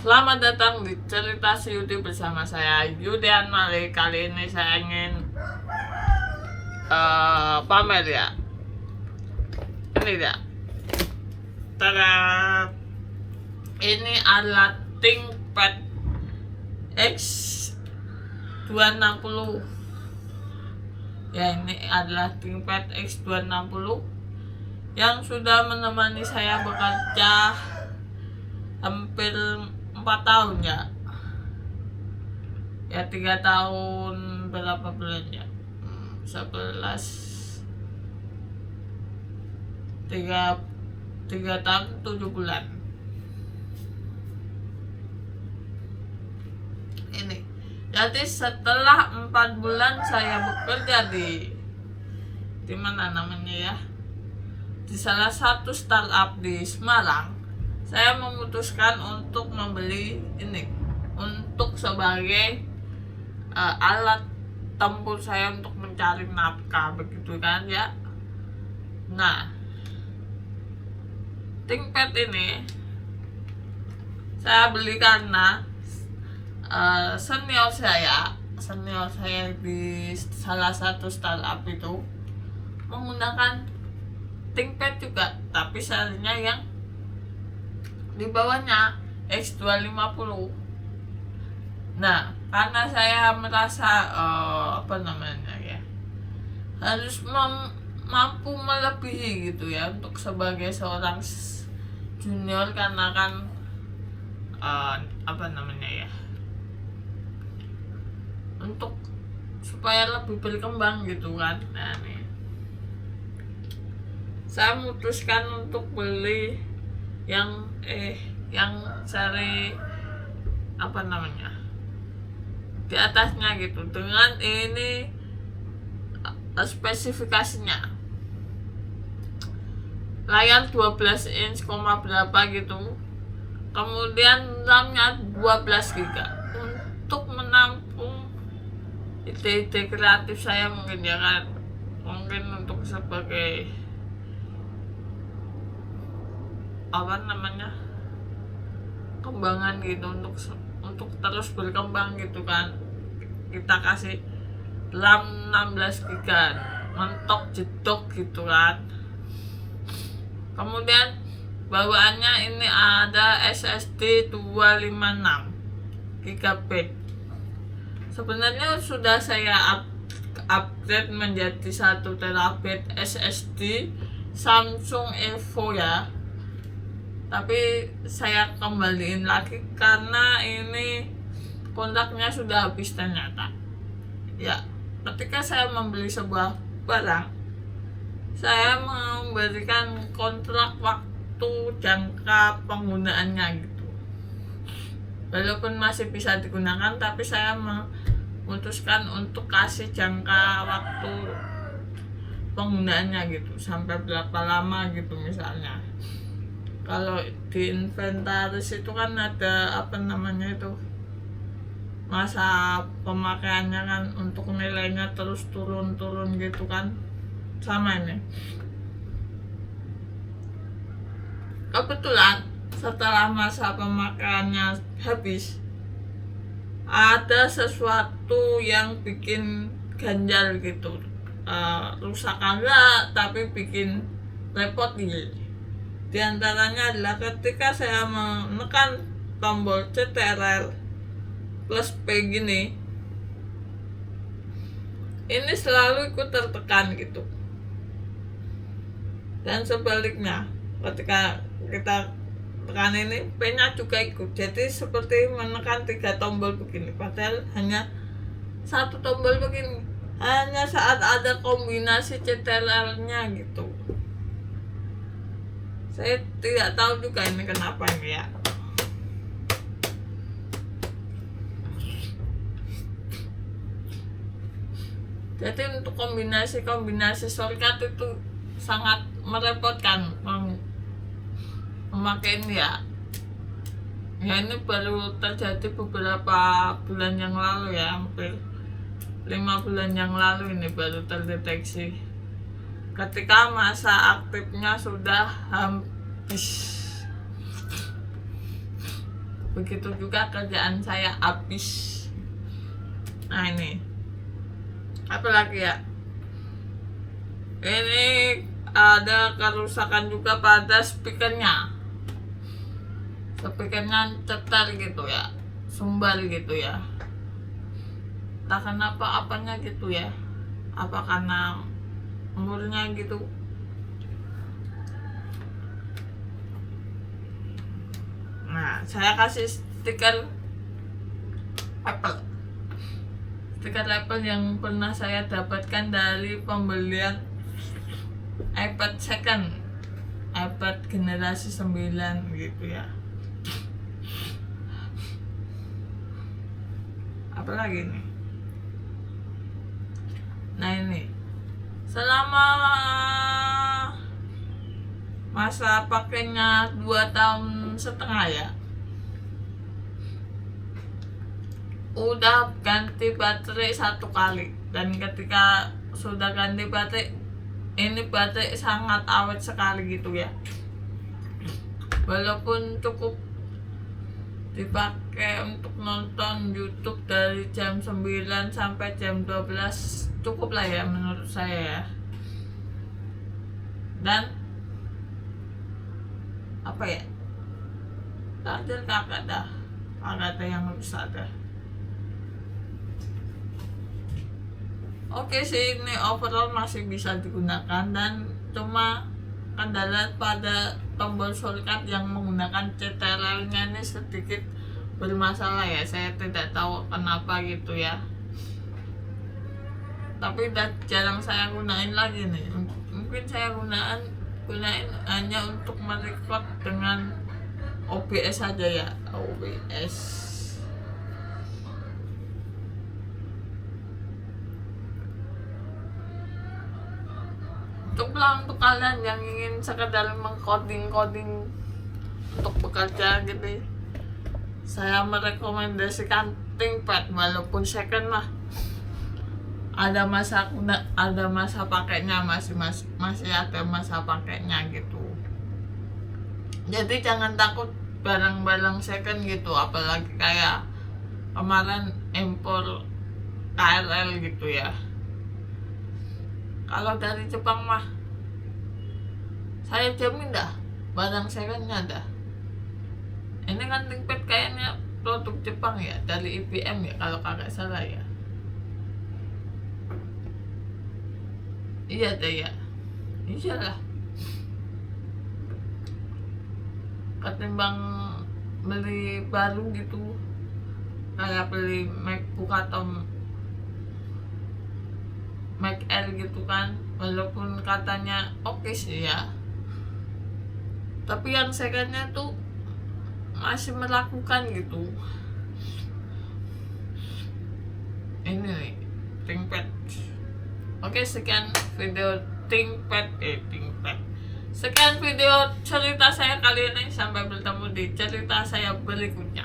Selamat datang di Cerita Si Yudi bersama saya Yudian Malik. Kali ini saya ingin pamer ya. Ini dia. Tada. Ini adalah ThinkPad X260. Ya, ini adalah ThinkPad X260 yang sudah menemani saya bekerja hampir 4 tahun ya. 3 tahun berapa bulan ya? 3 tahun 7 bulan. Ini. Jadi setelah 4 bulan saya bekerja di mana namanya ya? Di salah satu startup di Semarang. Saya memutuskan untuk membeli ini untuk sebagai alat tempur saya untuk mencari nafkah, begitu kan ya. Nah, ThinkPad ini saya beli karena senior saya di salah satu startup itu menggunakan ThinkPad juga, tapi serinya yang di bawahnya X250. Nah, karena saya merasa harus mampu melebihi gitu ya untuk sebagai seorang junior, karena kan untuk supaya lebih berkembang gitu kan. Nah, nih saya memutuskan untuk beli yang seri di atasnya gitu, dengan ini spesifikasinya layar 12 inch, berapa gitu, kemudian RAM-nya 12 GB untuk menampung ide-ide kreatif saya mungkin ya kan, mungkin untuk sebagai kembangan gitu, untuk terus berkembang gitu kan. Kita kasih RAM 16 GB mentok jedok gitu kan. Kemudian bawaannya ini ada SSD 256 GB. Sebenarnya sudah saya upgrade menjadi 1 TB SSD Samsung Evo ya, tapi saya kembaliin lagi karena ini kontraknya sudah habis ternyata ya. Ketika saya membeli sebuah barang, saya memberikan kontrak waktu jangka penggunaannya gitu, walaupun masih bisa digunakan, tapi saya memutuskan untuk kasih jangka waktu penggunaannya gitu, sampai berapa lama gitu. Misalnya kalau di inventaris itu kan ada masa pemakaiannya kan, untuk nilainya terus turun gitu kan. Sama ini, kebetulan setelah masa pemakaiannya habis, ada sesuatu yang bikin ganjal gitu, rusak enggak, tapi bikin repot gitu. Di antaranya adalah ketika saya menekan tombol CTRL plus P gini, ini selalu ikut tertekan gitu, dan sebaliknya ketika kita tekan ini, P nya juga ikut. Jadi seperti menekan 3 tombol begini, padahal hanya 1 tombol begini, hanya saat ada kombinasi CTRL nya gitu. Saya tidak tahu juga ini kenapa ini ya. Jadi untuk kombinasi shortcut itu sangat merepotkan memakai ini ya. Ini baru terjadi beberapa bulan yang lalu ya, hampir 5 bulan yang lalu ini baru terdeteksi, ketika masa aktifnya sudah habis. begitu juga kerjaan saya habis. Nah ini apa lagi ya, ini ada kerusakan juga pada speakernya cetar gitu ya, sumbal gitu ya, entah kenapa apanya gitu ya, apa karena umurnya gitu. Nah saya kasih stiker Apple yang pernah saya dapatkan dari pembelian iPad second, iPad generasi 9 gitu ya. Apalagi nih, nah ini selama masa pakainya 2,5 tahun ya, udah ganti baterai 1 kali, dan ketika sudah ganti baterai, ini baterai sangat awet sekali gitu ya, walaupun cukup dipakai untuk nonton YouTube dari jam 9 sampai jam 12 cukup lah ya menurut saya ya. Dan apa ya, charger kagak ada yang rusak dah. Oke sih, ini overall masih bisa digunakan, dan cuma kendala pada tombol shortcut yang menggunakan CTRL-nya ini sedikit bermasalah ya. Saya tidak tahu kenapa gitu ya, tapi udah jarang saya gunain lagi nih. Mungkin saya gunain hanya untuk merecord dengan OBS saja ya, OBS. Cukuplah untuk kalian yang ingin sekedar mengcoding untuk bekerja gitu, saya merekomendasikan ThinkPad. Walaupun second mah ada masa pakainya, masih ada masa pakainya gitu. Jadi jangan takut barang-barang second gitu, apalagi kayak kemarin impor KRL gitu ya. Kalau dari Jepang mah saya jamin dah barang secondnya dah. Ini kan ThinkPad kayaknya produk Jepang ya, dari IBM ya kalau kagak salah ya. Iya deh ya, iyalah. Ketimbang beli baru gitu, kayak beli MacBook atau Mac Air gitu kan, walaupun katanya oke sih ya, tapi yang secondnya tuh masih melakukan gitu. Ini nih ThinkPad. Oke, sekian video ThinkPad. Sekian video cerita saya kali ini, sampai bertemu di cerita saya berikutnya.